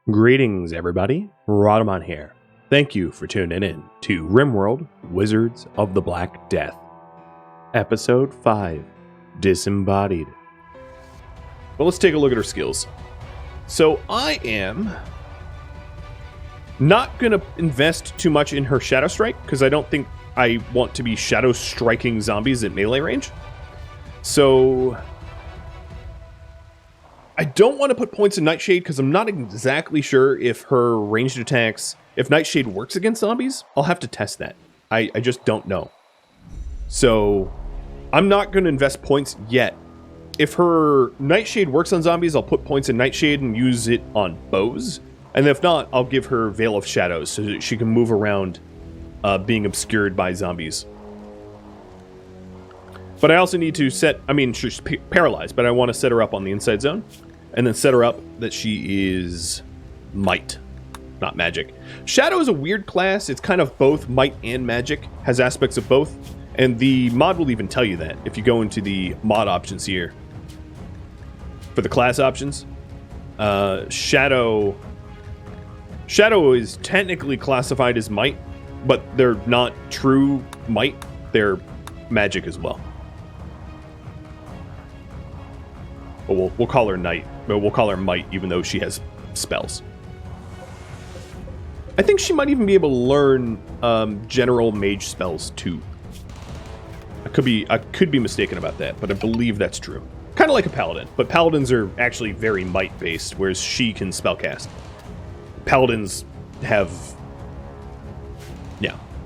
Greetings, everybody. Rhadamant here. Thank you for tuning in to RimWorld, Wizards of the Black Death. Episode 5, Disembodied. Well, let's take a look at her skills. So I am not going to invest too much in her Shadow Strike, because I don't think I want to be Shadow Striking zombies at melee range. So I don't want to put points in Nightshade because I'm not exactly sure if her ranged attacks, if Nightshade works against zombies. I'll have to test that. I just don't know. So I'm not going to invest points yet. If her Nightshade works on zombies, I'll put points in Nightshade and use it on bows. And if not, I'll give her Veil of Shadows so that she can move around being obscured by zombies. But I also need to set, she's paralyzed, but I want to set her up on the inside zone. And then set her up that she is might, not magic. Shadow is a weird class. It's kind of both might and magic, has aspects of both. And the mod will even tell you that if you go into the mod options here. For the class options, Shadow is technically classified as might, but they're not true might. They're magic as well. But we'll call her Knight. But we'll call her Might, even though she has spells. I think she might even be able to learn general mage spells too. I could be mistaken about that, but I believe that's true. Kind of like a paladin, but paladins are actually very might based, whereas she can spellcast. Paladins have,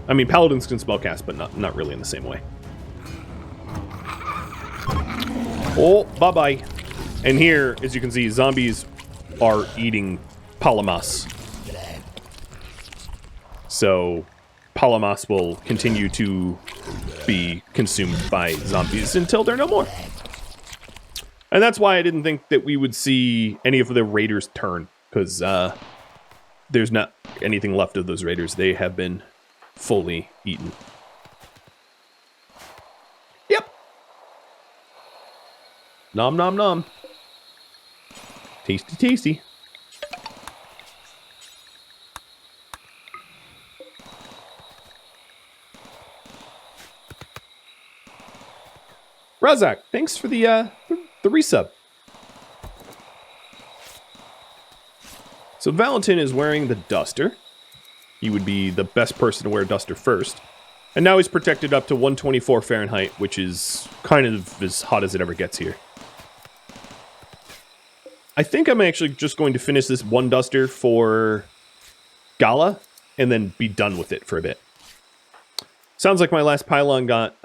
paladins can spellcast, but not really in the same way. Oh, bye-bye. And here, as you can see, zombies are eating Palamas. So, Palamas will continue to be consumed by zombies until they're no more. And that's why I didn't think that we would see any of the raiders turn, because there's not anything left of those raiders. They have been fully eaten. Yep. Nom nom nom. Tasty, tasty. Razak, thanks for the resub. So Valentin is wearing the Duster. He would be the best person to wear Duster first. And now he's protected up to 124 Fahrenheit, which is kind of as hot as it ever gets here. I think I'm actually just going to finish this one Duster for Gala and then be done with it for a bit. Sounds like my last pylon got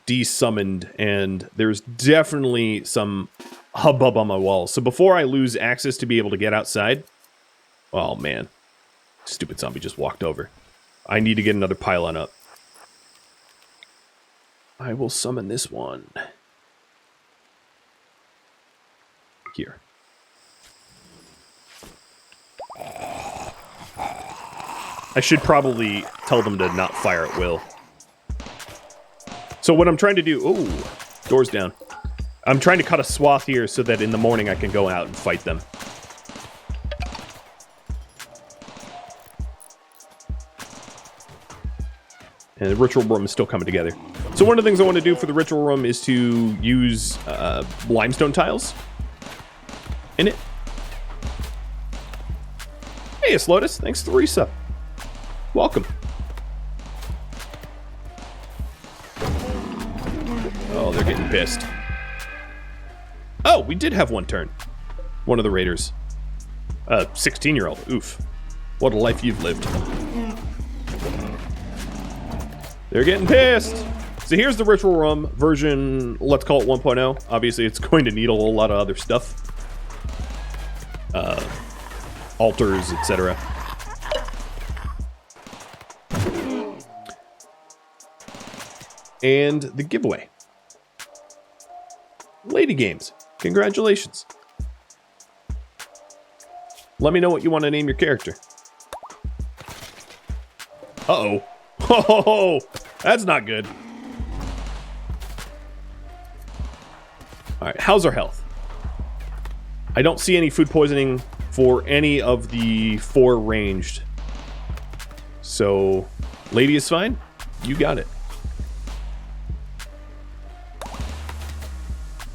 de-summoned and there's definitely some hubbub on my walls. So before I lose access to be able to get outside... Oh man, stupid zombie just walked over. I need to get another pylon up. I will summon this one. Here. I should probably tell them to not fire at will. So what I'm trying to do... Ooh, door's down. I'm trying to cut a swath here so that in the morning I can go out and fight them. And the ritual room is still coming together. So one of the things I want to do for the ritual room is to use limestone tiles in it. Hey, it's Lotus. Thanks for the resub. Welcome. Oh, they're getting pissed. Oh, we did have one turn. One of the raiders. 16-year-old. Oof. What a life you've lived. They're getting pissed. So here's the ritual room version, let's call it 1.0. Obviously, it's going to need a whole lot of other stuff. Altars, etc. And the giveaway. Lady Games, congratulations. Let me know what you want to name your character. Uh-oh. Oh, that's not good. All right, how's our health? I don't see any food poisoning for any of the 4 ranged. So, lady is fine. You got it.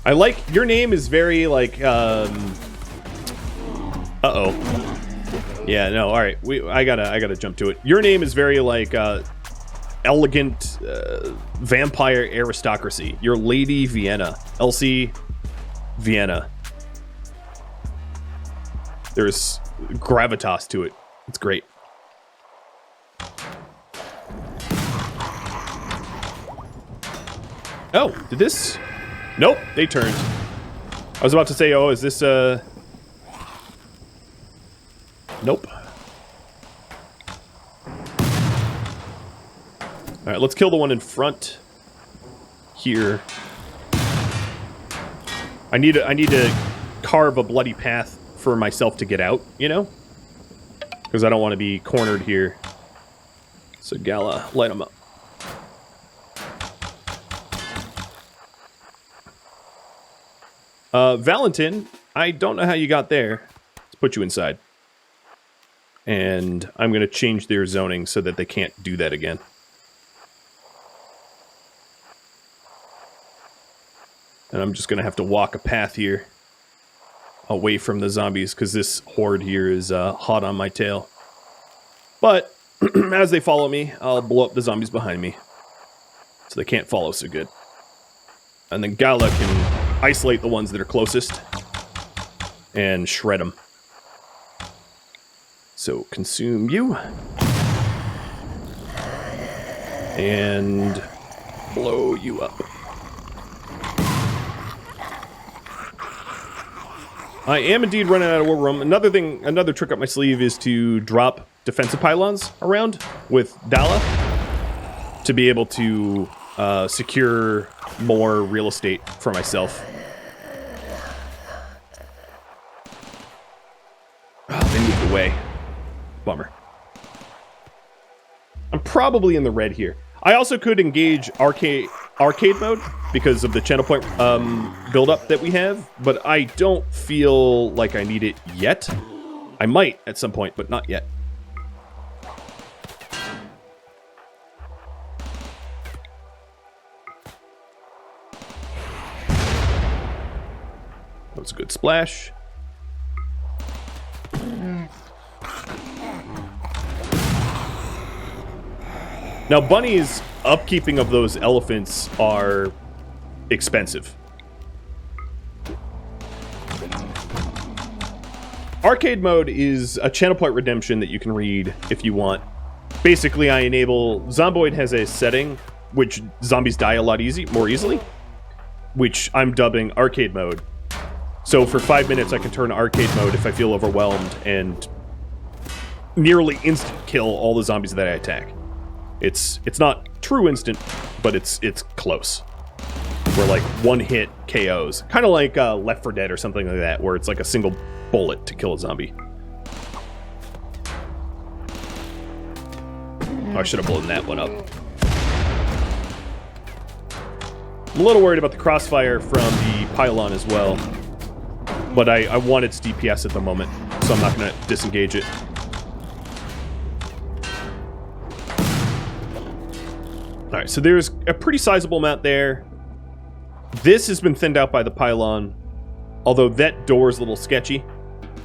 I like your name is very like uh-oh. Yeah, no, all right. I gotta jump to it. Your name is very like elegant vampire aristocracy. You're Lady Vienna. Elsie Vienna. There's gravitas to it. It's great. Oh, did this? Nope, they turned. I was about to say, oh, is this, nope. Alright, let's kill the one in front. Here. I need to carve a bloody path for myself to get out, you know? Because I don't want to be cornered here. So, Gala, light them up. Valentin, I don't know how you got there. Let's put you inside. And I'm going to change their zoning so that they can't do that again. And I'm just going to have to walk a path here away from the zombies because this horde here is hot on my tail. But as they follow me, I'll blow up the zombies behind me so they can't follow so good. And then Gala can isolate the ones that are closest and shred them. So consume you. And blow you up. I am indeed running out of war room. Another trick up my sleeve is to drop defensive pylons around with Dala to be able to secure more real estate for myself. Oh, they moved away. Bummer. I'm probably in the red here. I also could engage arcade mode because of the channel point build-up that we have, but I don't feel like I need it yet. I might at some point, but not yet. That was a good splash. Now, Bunny's upkeeping of those elephants are expensive. Arcade mode is a channel point redemption that you can read if you want. Basically, I enable... Zomboid has a setting which zombies die a lot more easily, which I'm dubbing arcade mode. So for 5 minutes, I can turn arcade mode if I feel overwhelmed and nearly instant kill all the zombies that I attack. It's not true instant, but it's close. Where like one hit KOs, kind of like Left 4 Dead or something like that, where it's like a single bullet to kill a zombie. Oh, I should have blown that one up. I'm a little worried about the crossfire from the pylon as well, but I want its DPS at the moment, so I'm not going to disengage it. Alright, so there's a pretty sizable amount there. This has been thinned out by the pylon, although that door is a little sketchy.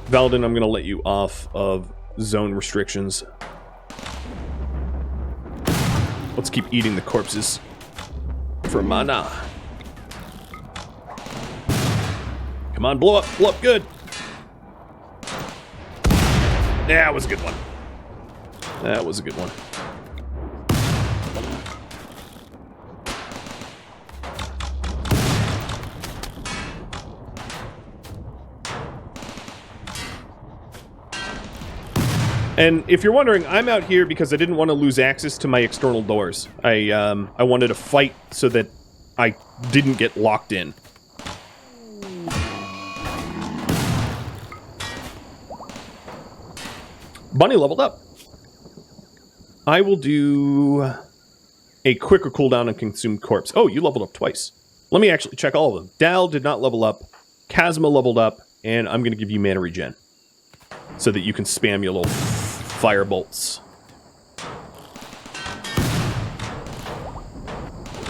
Valadin, I'm going to let you off of zone restrictions. Let's keep eating the corpses for mana. Come on, blow up good. That was a good one. That was a good one. And if you're wondering, I'm out here because I didn't want to lose access to my external doors. I wanted to fight so that I didn't get locked in. Bunny leveled up. I will do a quicker cooldown on consumed corpse. Oh, you leveled up twice. Let me actually check all of them. Dal did not level up. Kazma leveled up, and I'm going to give you mana regen. so that you can spam your little fire bolts.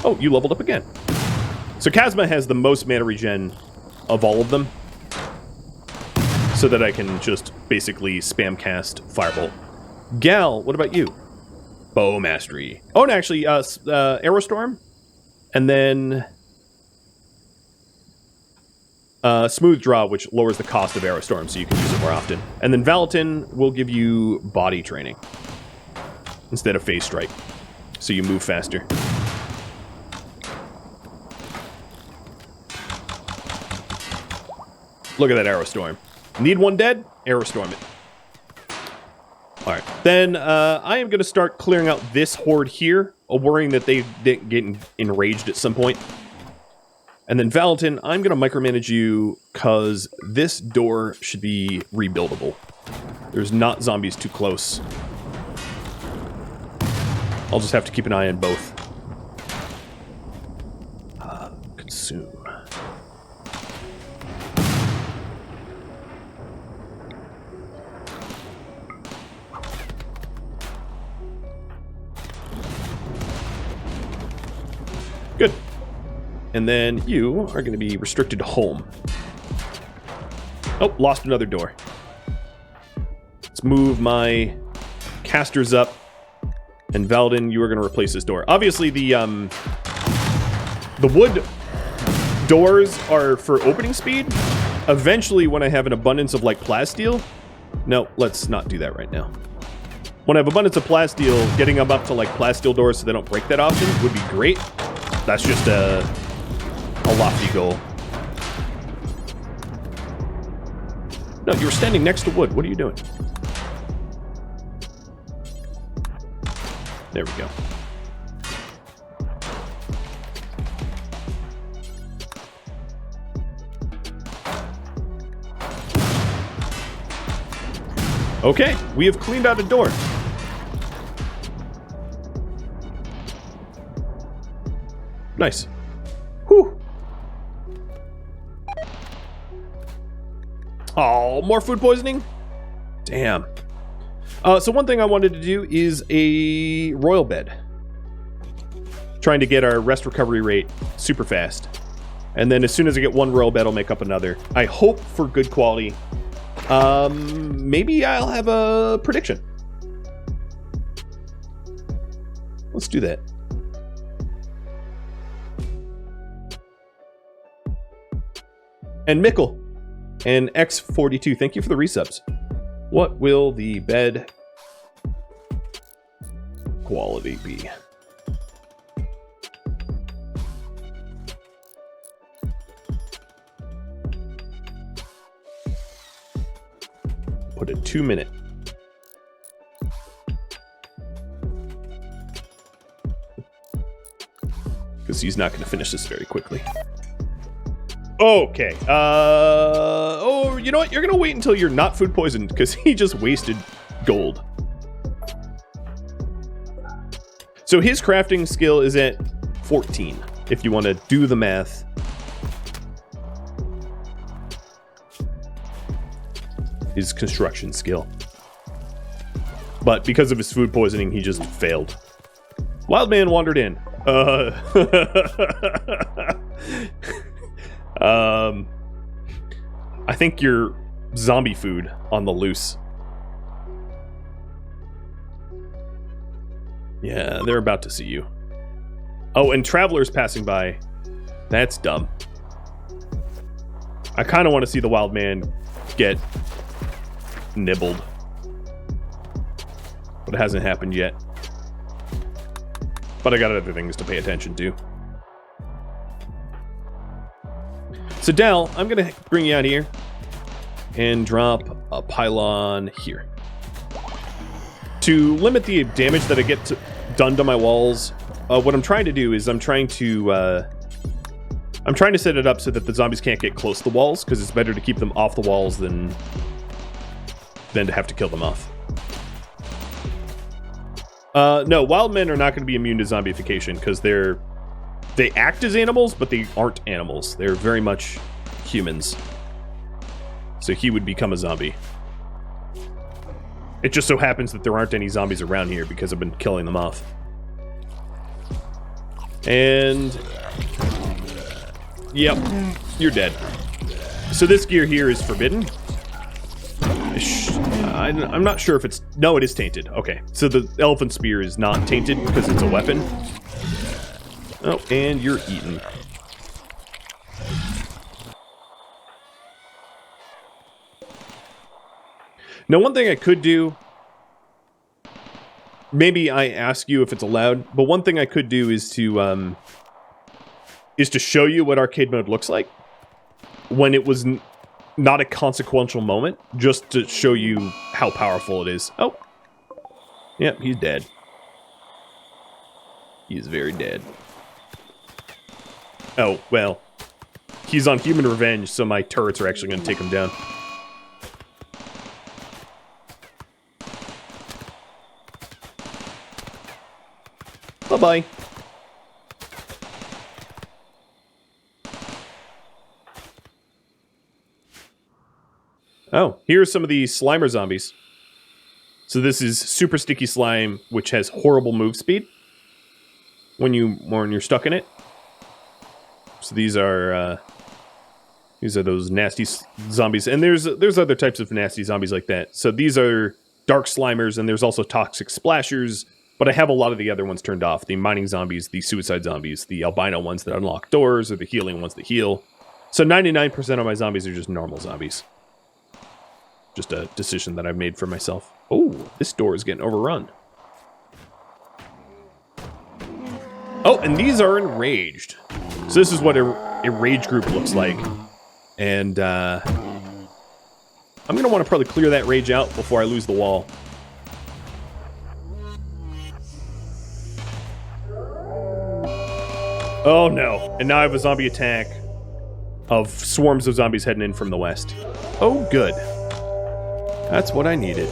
Oh, you leveled up again. So Kazma has the most mana regen of all of them, so that I can just basically spam cast Firebolt. Gal, what about you? Bow Mastery. Oh, and actually, Aerostorm, and then Smooth Draw, which lowers the cost of Aerostorm, so you can use it more often. And then Valatin will give you Body Training instead of Phase Strike, so you move faster. Look at that Aerostorm. Need one dead? Aerostorm it. Alright. Then I am going to start clearing out this horde here, worrying that they get enraged at some point. And then Valatin, I'm going to micromanage you because this door should be rebuildable. There's not zombies too close. I'll just have to keep an eye on both. Consume. Good. And then you are going to be restricted to home. Oh, lost another door. Let's move my casters up. And Valdin, you are going to replace this door. Obviously, the wood doors are for opening speed. Eventually, when I have an abundance of, like, plasteel... No, let's not do that right now. When I have abundance of plasteel, getting them up to, like, plasteel doors so they don't break that often would be great. That's just a lofty goal. No, you were standing next to wood. What are you doing? There we go. Okay, we have cleaned out a door. Nice. Whew. Oh, more food poisoning? Damn. So one thing I wanted to do is a royal bed. Trying to get our rest recovery rate super fast. And then as soon as I get one royal bed, I'll make up another. I hope for good quality. Maybe I'll have a prediction. Let's do that. And Mickle and X42, thank you for the resubs. What will the bed quality be? Put a 2-minute. Because he's not going to finish this very quickly. Okay. Oh, you know what? You're going to wait until you're not food poisoned because he just wasted gold. So his crafting skill is at 14, if you want to do the math. His construction skill. But because of his food poisoning, he just failed. Wildman wandered in. I think you're zombie food on the loose. Yeah, they're about to see you. Oh, and travelers passing by. That's dumb. I kind of want to see the wild man get nibbled. But it hasn't happened yet. But I got other things to pay attention to. So Dal, I'm going to bring you out here and drop a pylon here. To limit the damage that I get done to my walls, what I'm trying to do is I'm trying to set it up so that the zombies can't get close to the walls, because it's better to keep them off the walls than to have to kill them off. No, wild men are not going to be immune to zombification, because they act as animals, but they aren't animals. They're very much humans. So he would become a zombie. It just so happens that there aren't any zombies around here because I've been killing them off. And... Yep, you're dead. So this gear here is forbidden. I'm not sure if it's... No, it is tainted. Okay, so the elephant spear is not tainted because it's a weapon. Oh, and you're eaten. Now, one thing I could do... Maybe I ask you if it's allowed, but one thing I could do is to show you what arcade mode looks like when it was not a consequential moment, just to show you how powerful it is. Oh. Yep, he's dead. He's very dead. Oh, well. He's on human revenge, so my turrets are actually going to take him down. Bye-bye. Oh, here's some of the Slimer zombies. So this is super sticky slime, which has horrible move speed when you're stuck in it. So these are those nasty zombies, and there's other types of nasty zombies like that. So these are dark Slimers, and there's also toxic splashers. But I have a lot of the other ones turned off. The mining zombies, the suicide zombies, the albino ones that unlock doors, or the healing ones that heal. So 99% of my zombies are just normal zombies. Just a decision that I've made for myself. Oh, this door is getting overrun. Oh, and these are enraged. So this is what a rage group looks like. And I'm going to want to probably clear that rage out before I lose the wall. Oh no, and now I have a zombie attack of swarms of zombies heading in from the west. Oh good. That's what I needed.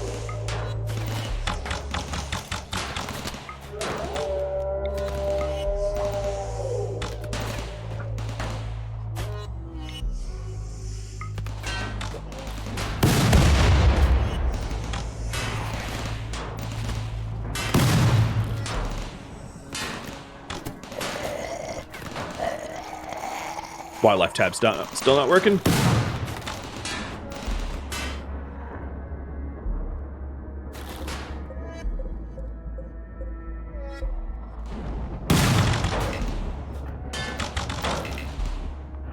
Wildlife tab's still not working.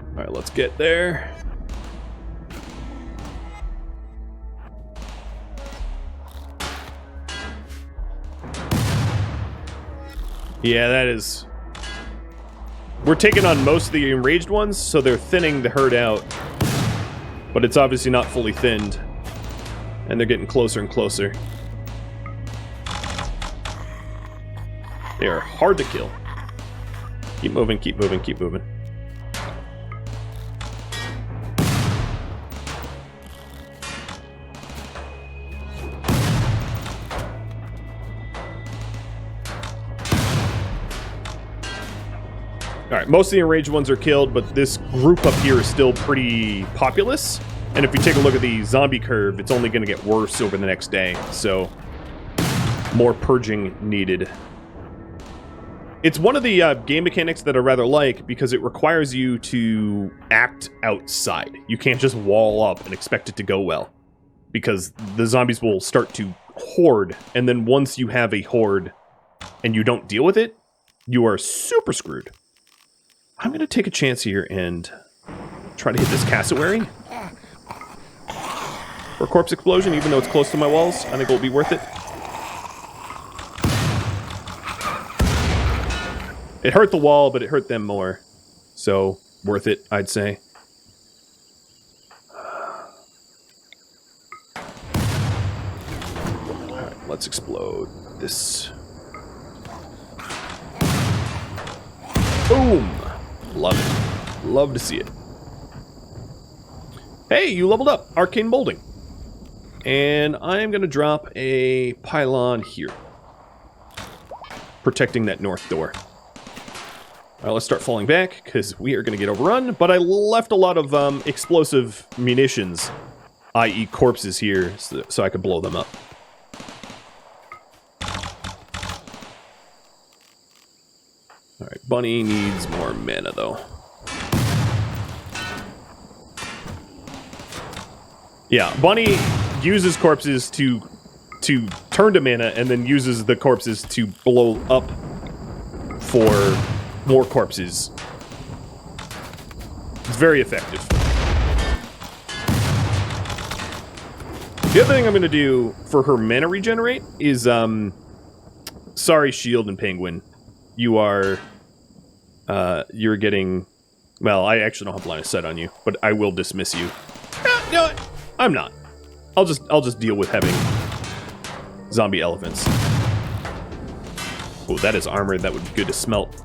Alright, let's get there. Yeah, that is... We're taking on most of the enraged ones, so they're thinning the herd out. But it's obviously not fully thinned. And they're getting closer and closer. They are hard to kill. Keep moving, keep moving, keep moving. Alright, most of the enraged ones are killed, but this group up here is still pretty populous. And if you take a look at the zombie curve, it's only going to get worse over the next day. So, more purging needed. It's one of the game mechanics that I rather like, because it requires you to act outside. You can't just wall up and expect it to go well. Because the zombies will start to horde, and then once you have a horde and you don't deal with it, you are super screwed. I'm going to take a chance here and try to hit this cassowary. For a corpse explosion, even though it's close to my walls, I think it'll be worth it. It hurt the wall, but it hurt them more. So, worth it, I'd say. Alright, let's explode this. Boom! Love it. Love to see it. Hey, you leveled up. Arcane Molding. And I'm going to drop a pylon here. Protecting that north door. Alright, let's start falling back, because we are going to get overrun. But I left a lot of explosive munitions i.e. corpses here, so I could blow them up. Alright, Bunny needs more mana, though. Yeah, Bunny uses corpses to turn to mana, and then uses the corpses to blow up for more corpses. It's very effective. The other thing I'm going to do for her mana regenerate is, sorry, Shield and Penguin. You are, you're getting, well, I actually don't have line of sight on you, but I will dismiss you. No, I'm not. I'll just deal with having zombie elephants. Oh, that is armor. That would be good to smelt.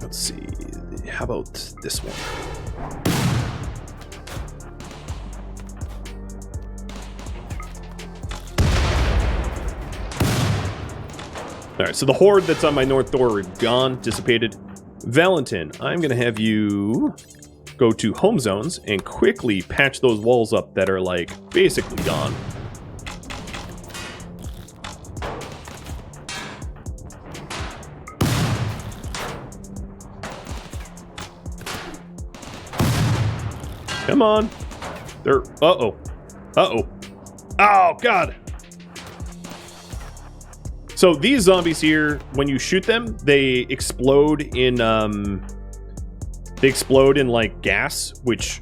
Let's see. How about this one? Alright, so the horde that's on my north door are gone, dissipated. Valentin, I'm going to have you go to home zones and quickly patch those walls up that are, like, basically gone. Come on. They're... Uh-oh. Uh-oh. Oh, God. So these zombies here, when you shoot them, they explode in, like, gas, which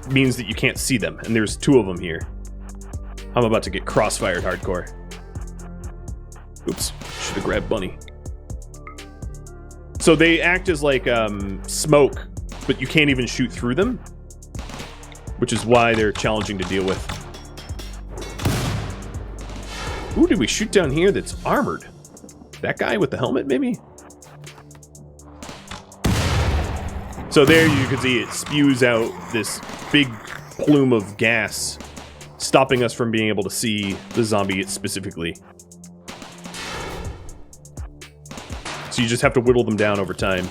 means that you can't see them. And there's 2 of them here. I'm about to get crossfired hardcore. Oops. Should have grabbed Bunny. So they act as, like, smoke, but you can't even shoot through them, which is why they're challenging to deal with. Who did we shoot down here that's armored? That guy with the helmet, maybe? So there you can see it spews out this big plume of gas, stopping us from being able to see the zombie specifically. So you just have to whittle them down over time.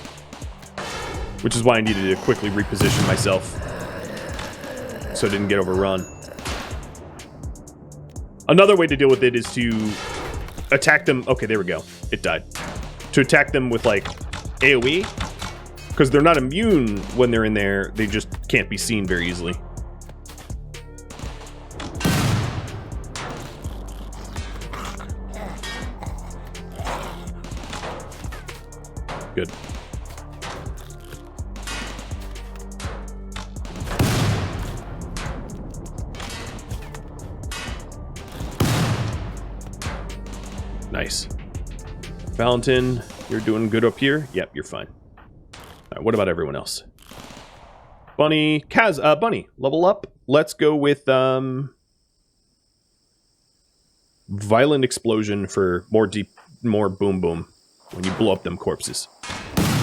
Which is why I needed to quickly reposition myself, so I didn't get overrun. Another way to deal with it is to attack them. Okay, there we go. It died. To attack them with, like, AoE. Because they're not immune when they're in there. They just can't be seen very easily. Good. Nice. Valentin, you're doing good up here? Yep, you're fine. Alright, what about everyone else? Bunny, Bunny, level up. Let's go with, violent explosion for more boom boom when you blow up them corpses.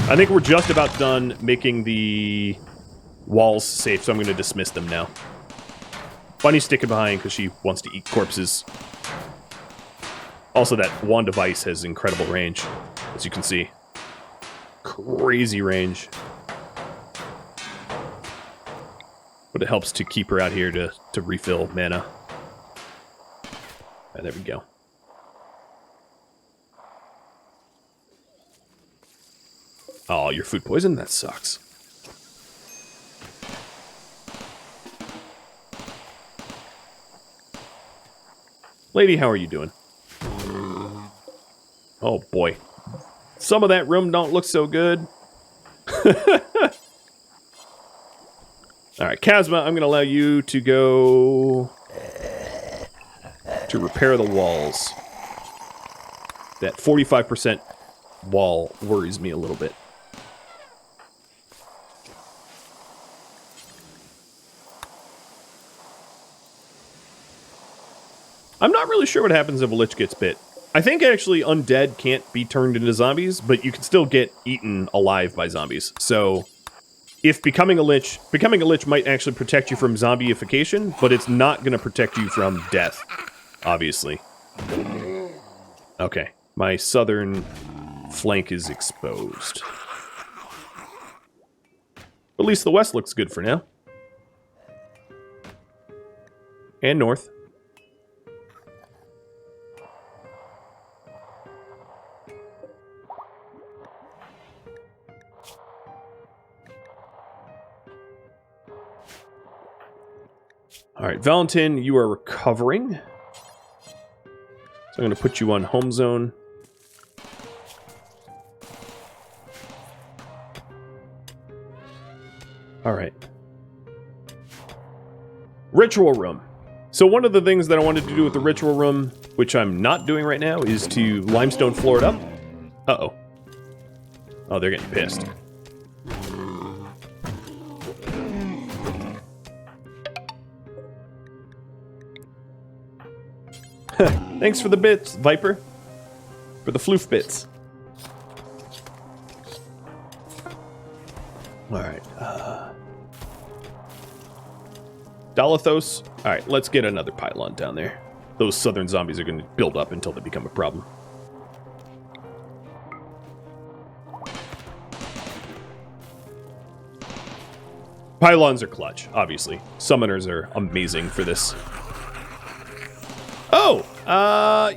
I think we're just about done making the walls safe, so I'm going to dismiss them now. Bunny's sticking behind because she wants to eat corpses. Also, that one device has incredible range, as you can see. Crazy range. But it helps to keep her out here to refill mana. There we go. Oh, you're food poisoned? That sucks. Lady, how are you doing? Oh boy. Some of that room don't look so good. Alright, Kazma, I'm going to allow you to go to repair the walls. That 45% wall worries me a little bit. I'm not really sure what happens if a lich gets bit. I think actually undead can't be turned into zombies, but you can still get eaten alive by zombies. So if becoming a lich might actually protect you from zombieification, but it's not going to protect you from death, obviously. Okay, my southern flank is exposed. At least the west looks good for now. And north. All right, Valentin, you are recovering. So I'm going to put you on home zone. All right. Ritual room. So one of the things that I wanted to do with the ritual room, which I'm not doing right now, is to limestone floor it up. Uh-oh. Oh, they're getting pissed. Thanks for the bits, Viper. For the floof bits. Alright. Dalathos. Alright, let's get another pylon down there. Those southern zombies are going to build up until they become a problem. Pylons are clutch, obviously. Summoners are amazing for this. Oh!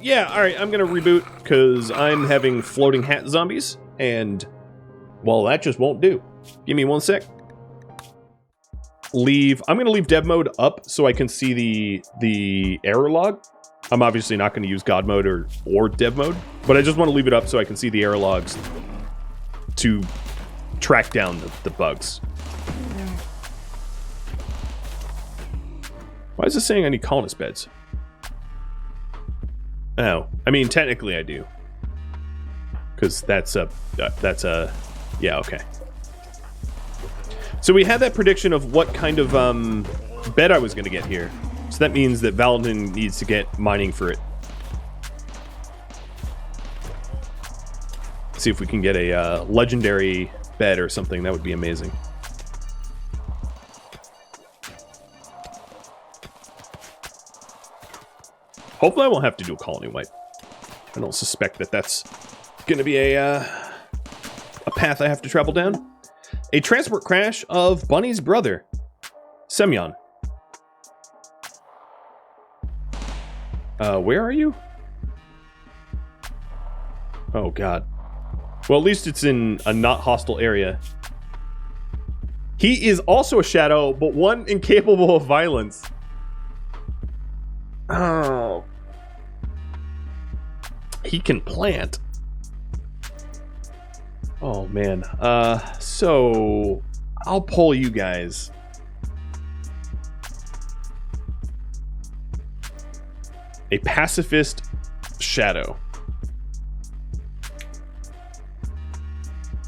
Yeah, alright, I'm gonna reboot, because I'm having floating hat zombies, and, well, that just won't do. Give me 1 sec. I'm gonna leave dev mode up so I can see the error log. I'm obviously not gonna use God mode or dev mode, but I just want to leave it up so I can see the error logs to track down the bugs. Why is this saying I need colonist beds? Oh, I mean, technically I do. Because that's a, yeah, okay. So we had that prediction of what kind of bed I was going to get here. So that means that Valentin needs to get mining for it. See if we can get a legendary bed or something. That would be amazing. Hopefully I won't have to do a colony wipe. I don't suspect that that's going to be a path I have to travel down. A transport crash of Bunny's brother, Semyon. Where are you? Oh, God. Well, at least it's in a not hostile area. He is also a shadow, but one incapable of violence. Oh. He can plant. Oh, man. So I'll pull you guys. A pacifist shadow.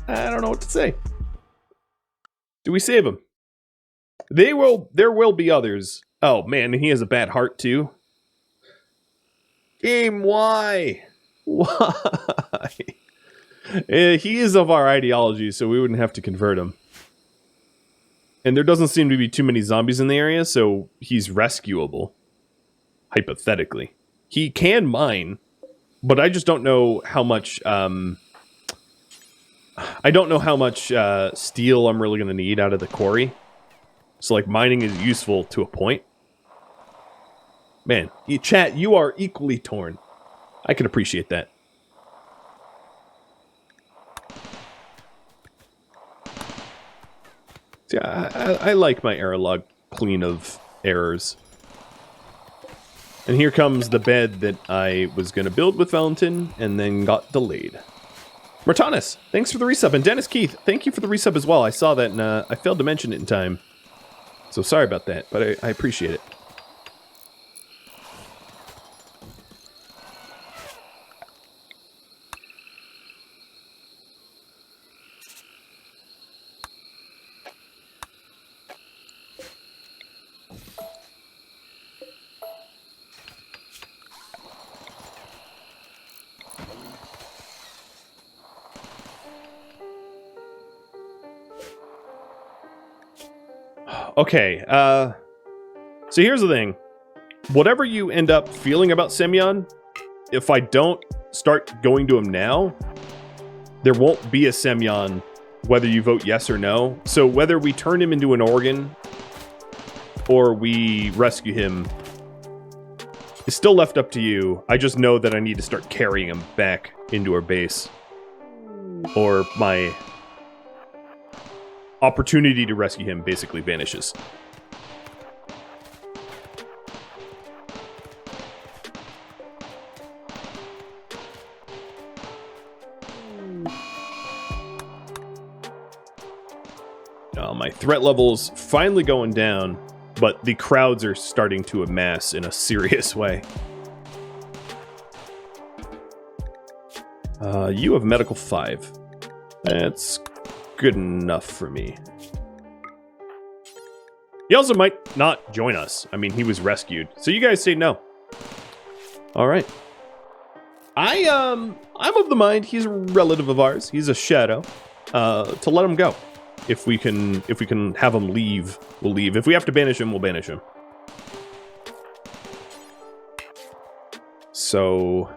I don't know what to say. Do we save him? There will be others. Oh, man, he has a bad heart, too. Game, why? Why? He is of our ideology, so we wouldn't have to convert him. And there doesn't seem to be too many zombies in the area, so he's rescuable. Hypothetically. He can mine, but I just don't know how much, I don't know how much steel I'm really going to need out of the quarry. So, like, mining is useful to a point. Man, chat, you are equally torn. I can appreciate that. Yeah, I like my error log clean of errors. And here comes the bed that I was going to build with Valentin and then got delayed. Martanis, thanks for the resub. And Dennis Keith, thank you for the resub as well. I saw that and I failed to mention it in time. So sorry about that, but I appreciate it. Okay, so here's the thing. Whatever you end up feeling about Semyon, if I don't start going to him now, there won't be a Semyon whether you vote yes or no. So whether we turn him into an organ or we rescue him is still left up to you. I just know that I need to start carrying him back into our base, or my opportunity to rescue him basically vanishes. My threat level's finally going down, but the crowds are starting to amass in a serious way. You have medical 5. That's good enough for me. He also might not join us. I mean, he was rescued. So you guys say no. All right. I'm of the mind he's a relative of ours. He's a shadow. To let him go. If we can have him leave, we'll leave. If we have to banish him, we'll banish him. So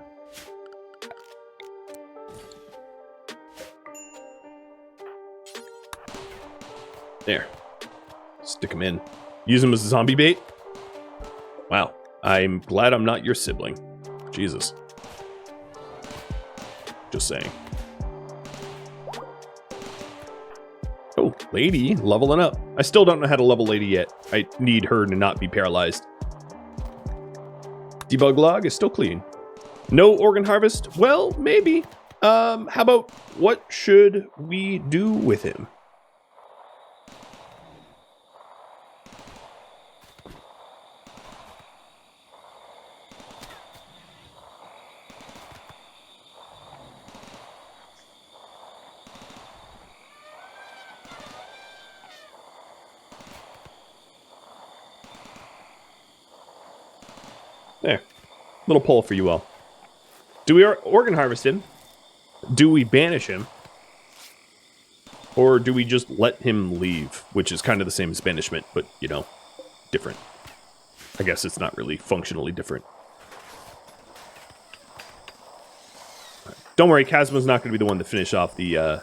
there. Stick him in. Use him as a zombie bait. Wow. I'm glad I'm not your sibling. Jesus. Just saying. Oh, lady, leveling up. I still don't know how to level lady yet. I need her to not be paralyzed. Debug log is still clean. No organ harvest? Well, maybe. How about what should we do with him? There. Little poll for you all. Do we organ harvest him? Do we banish him? Or do we just let him leave? Which is kind of the same as banishment, but, you know, different. I guess it's not really functionally different. Don't worry, Kazma's not going to be the one to finish off the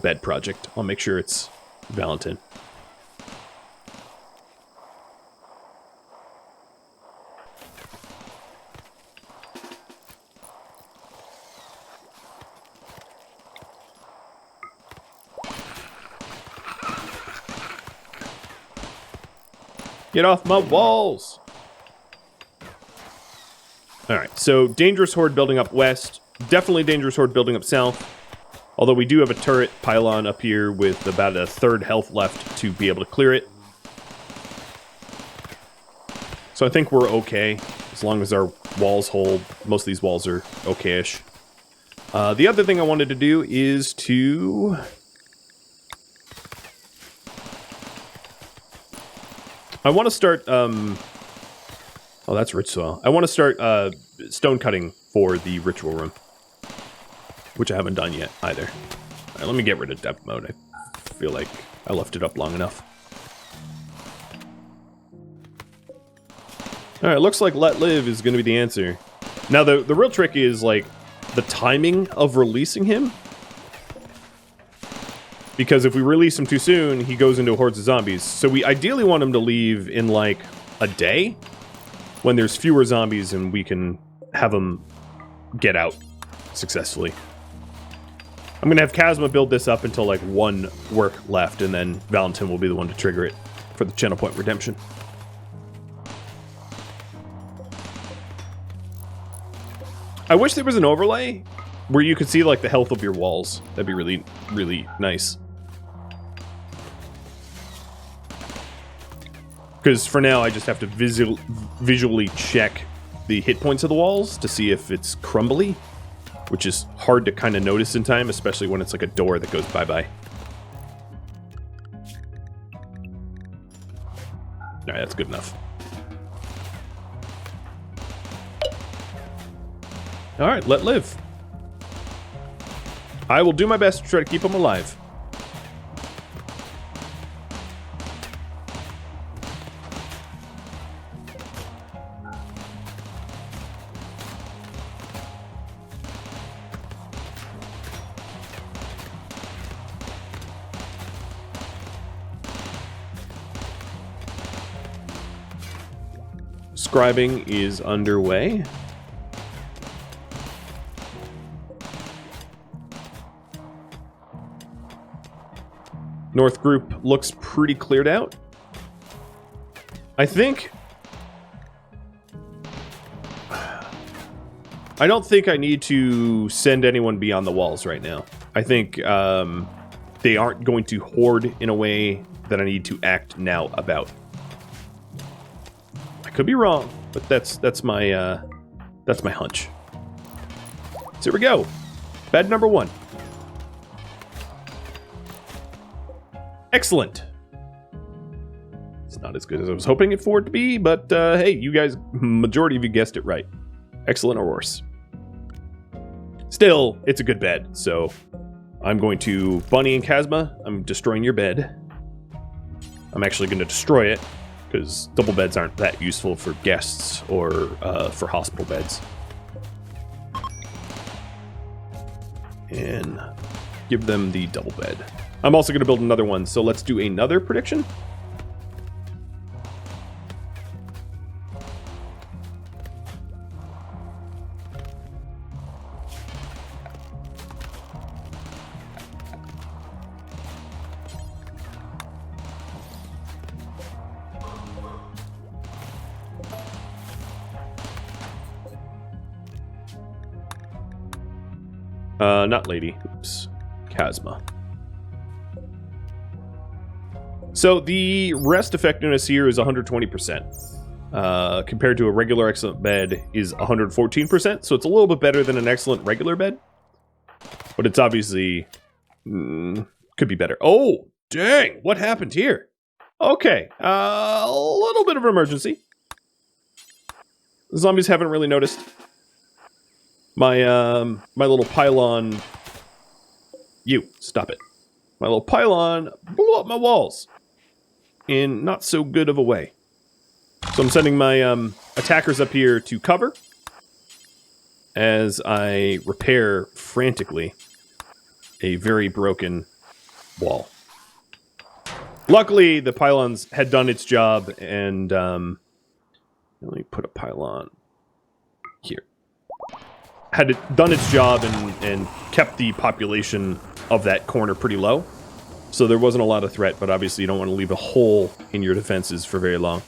bed project. I'll make sure it's Valentin. Get off my walls! Alright, so dangerous horde building up west. Definitely dangerous horde building up south. Although we do have a turret pylon up here with about a third health left to be able to clear it. So I think we're okay, as long as our walls hold. Most of these walls are okay-ish. The other thing I wanted to do is to... I want to start, oh, that's rich soil. I want to start stone cutting for the ritual room, which I haven't done yet either. All right, let me get rid of depth mode. I feel like I left it up long enough. All right, looks like let live is going to be the answer. Now, the real trick is, like, the timing of releasing him. Because if we release him too soon, he goes into hordes of zombies. So we ideally want him to leave in, like, a day, when there's fewer zombies and we can have him get out successfully. I'm going to have Kazma build this up until, like, 1 work left, and then Valentin will be the one to trigger it for the channel point redemption. I wish there was an overlay where you could see, like, the health of your walls. That'd be really, really nice. Because for now, I just have to visually check the hit points of the walls to see if it's crumbly, which is hard to kind of notice in time, especially when it's like a door that goes bye-bye. Alright, that's good enough. Alright, let live. I will do my best to try to keep him alive. Scribing is underway. North group looks pretty cleared out. I don't think I need to send anyone beyond the walls right now. I think they aren't going to hoard in a way that I need to act now about. I could be wrong, but that's my hunch. So here we go. Bed number 1. Excellent. It's not as good as I was hoping it for it to be, but hey, you guys, majority of you guessed it right. Excellent or worse. Still, it's a good bed, so I'm going to... Bunny and Chasma, I'm destroying your bed. I'm actually going to destroy it, because double beds aren't that useful for guests or for hospital beds. And give them the double bed. I'm also going to build another one, so let's do another prediction. Not lady. Oops. Chasma. So the rest effectiveness here is 120%. Compared to a regular excellent bed is 114%. So it's a little bit better than an excellent regular bed. But it's obviously... could be better. Oh, dang. What happened here? Okay. A little bit of an emergency. The zombies haven't really noticed. My little pylon... You, stop it. My little pylon blew up my walls. In not so good of a way. So I'm sending my attackers up here to cover. As I repair, frantically, a very broken wall. Luckily, the pylons had done its job, and... let me put a pylon here. Had it done its job and kept the population of that corner pretty low. So there wasn't a lot of threat, but obviously you don't want to leave a hole in your defenses for very long.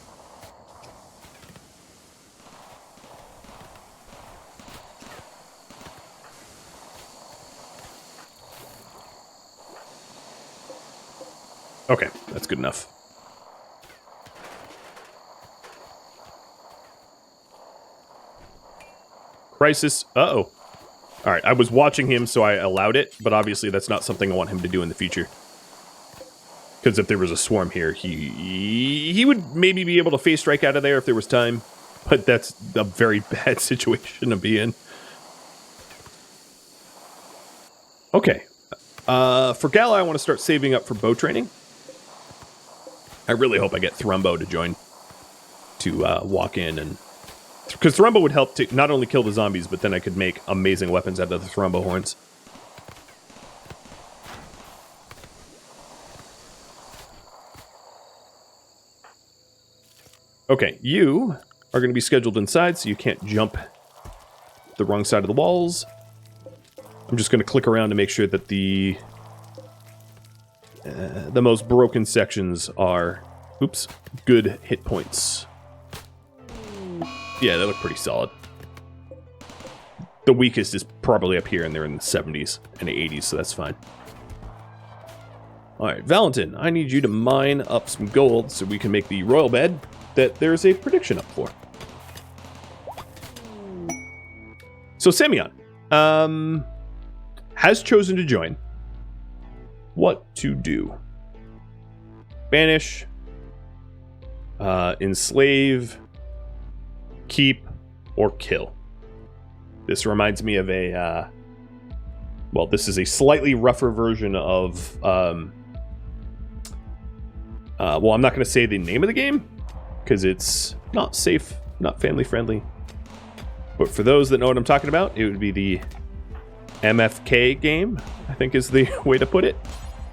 Okay, that's good enough. Crisis. Uh-oh. Alright, I was watching him, so I allowed it, but obviously that's not something I want him to do in the future. Because if there was a swarm here, he would maybe be able to phase strike out of there if there was time. But that's a very bad situation to be in. Okay. For Gala, I want to start saving up for bow training. I really hope I get Thrumbo to join. To walk in and... Because Thrumbo would help to not only kill the zombies, but then I could make amazing weapons out of the Thrumbo horns. Okay, you are going to be scheduled inside, so you can't jump the wrong side of the walls. I'm just going to click around to make sure that the most broken sections are, oops, good hit points. Yeah, they look pretty solid. The weakest is probably up here, and they're in the 70s and the 80s, so that's fine. Alright, Valentin, I need you to mine up some gold so we can make the royal bed that there's a prediction up for. So Semyon has chosen to join. What to do? Banish, enslave, keep, or kill. This reminds me of a, well, this is a slightly rougher version of, well, I'm not going to say the name of the game, because it's not safe, not family friendly. But for those that know what I'm talking about, it would be the MFK game, I think is the way to put it.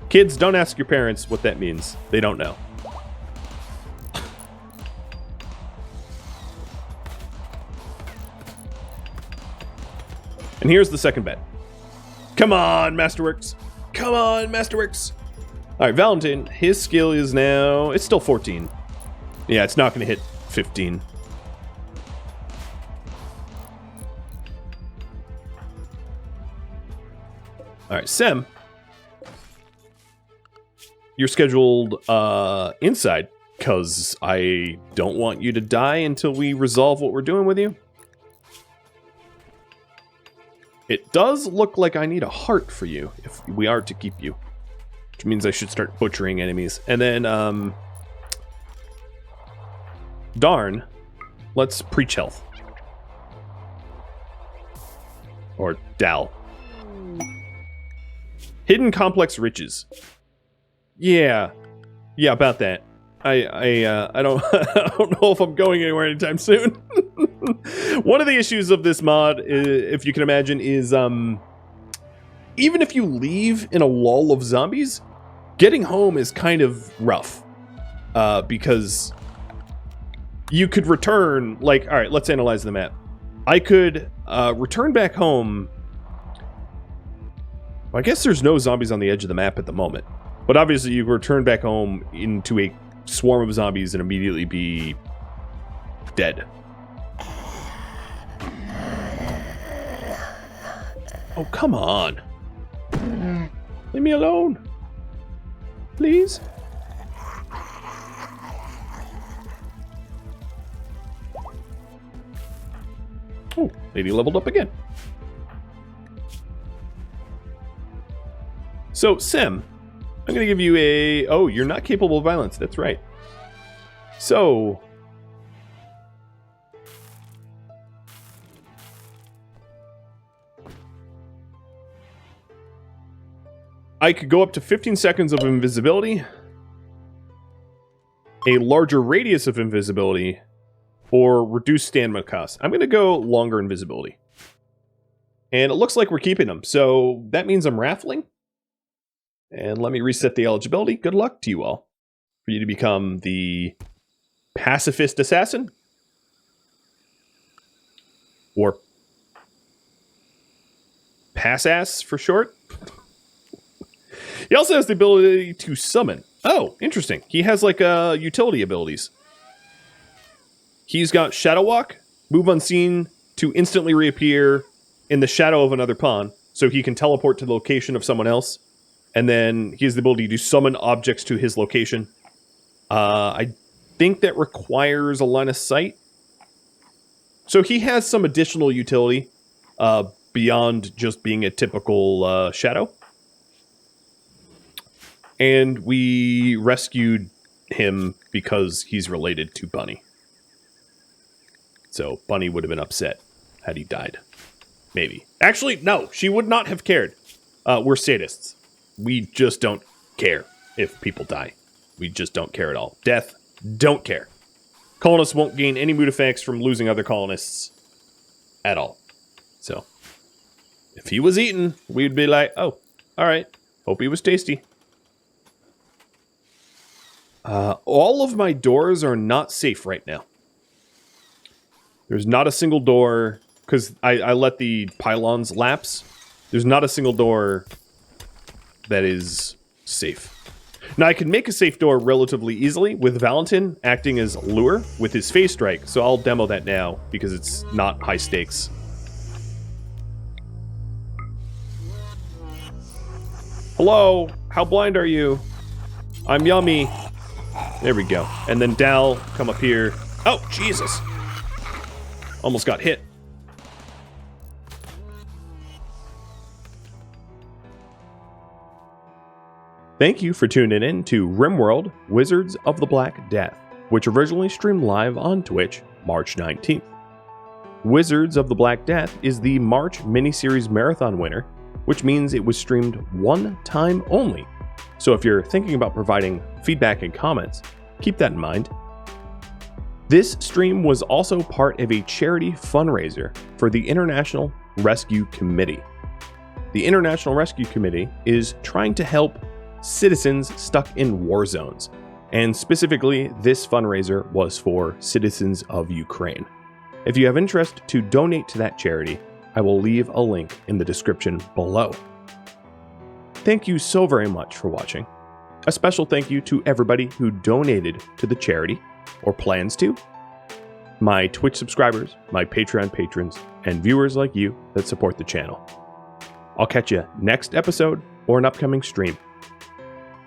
Kids, don't ask your parents what that means. They don't know. And here's the second bet. Come on, Masterworks. Come on, Masterworks. All right, Valentin, his skill is now... It's still 14. Yeah, it's not going to hit 15. All right, Sem. You're scheduled inside, because I don't want you to die until we resolve what we're doing with you. It does look like I need a heart for you if we are to keep you. Which means I should start butchering enemies. And then, darn, let's preach health. Or Dal. Hidden complex riches. Yeah, about that. I don't I don't know if I'm going anywhere anytime soon. One of the issues of this mod, if you can imagine, is even if you leave in a lull of zombies, getting home is kind of rough. Because you could return, like, all right, let's analyze the map. I could return back home. Well, I guess there's no zombies on the edge of the map at the moment. But obviously you return back home into a swarm of zombies and immediately be dead. Oh, come on. Leave me alone. Please. Oh, lady leveled up again. So, Sem, I'm going to give you a... Oh, you're not capable of violence. That's right. So... I could go up to 15 seconds of invisibility, a larger radius of invisibility, or reduce stamina cost. I'm going to go longer invisibility. And it looks like we're keeping them, so that means I'm raffling. And let me reset the eligibility. Good luck to you all. For you to become the pacifist assassin. Or pass-ass for short. He also has the ability to summon. Oh, interesting. He has like utility abilities. He's got Shadow Walk, move unseen to instantly reappear in the shadow of another pawn, so he can teleport to the location of someone else. And then he has the ability to summon objects to his location. I think that requires a line of sight. So he has some additional utility beyond just being a typical shadow. And we rescued him because he's related to Bunny. So Bunny would have been upset had he died. Maybe. Actually, no, she would not have cared. We're sadists. We just don't care if people die. We just don't care at all. Death, don't care. Colonists won't gain any mood effects from losing other colonists at all. So, if he was eaten, we'd be like, oh, all right. Hope he was tasty. All of my doors are not safe right now. There's not a single door, because I let the pylons lapse. There's not a single door that is safe. Now, I can make a safe door relatively easily with Valentin acting as lure with his phase strike, so I'll demo that now because it's not high stakes. Hello, how blind are you? I'm yummy. There we go. And then Dal, come up here. Oh, Jesus. Almost got hit. Thank you for tuning in to RimWorld Wizards of the Black Death, which originally streamed live on Twitch March 19th. Wizards of the Black Death is the March miniseries marathon winner, which means it was streamed one time only. So if you're thinking about providing feedback and comments, keep that in mind. This stream was also part of a charity fundraiser for the International Rescue Committee. The International Rescue Committee is trying to help citizens stuck in war zones, and specifically this fundraiser was for citizens of Ukraine. If you have interest to donate to that charity, I will leave a link in the description below. Thank you so very much for watching. A special thank you to everybody who donated to the charity, or plans to, my Twitch subscribers, my Patreon patrons, and viewers like you that support the channel. I'll catch you next episode or an upcoming stream.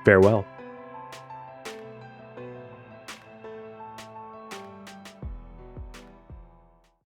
Farewell.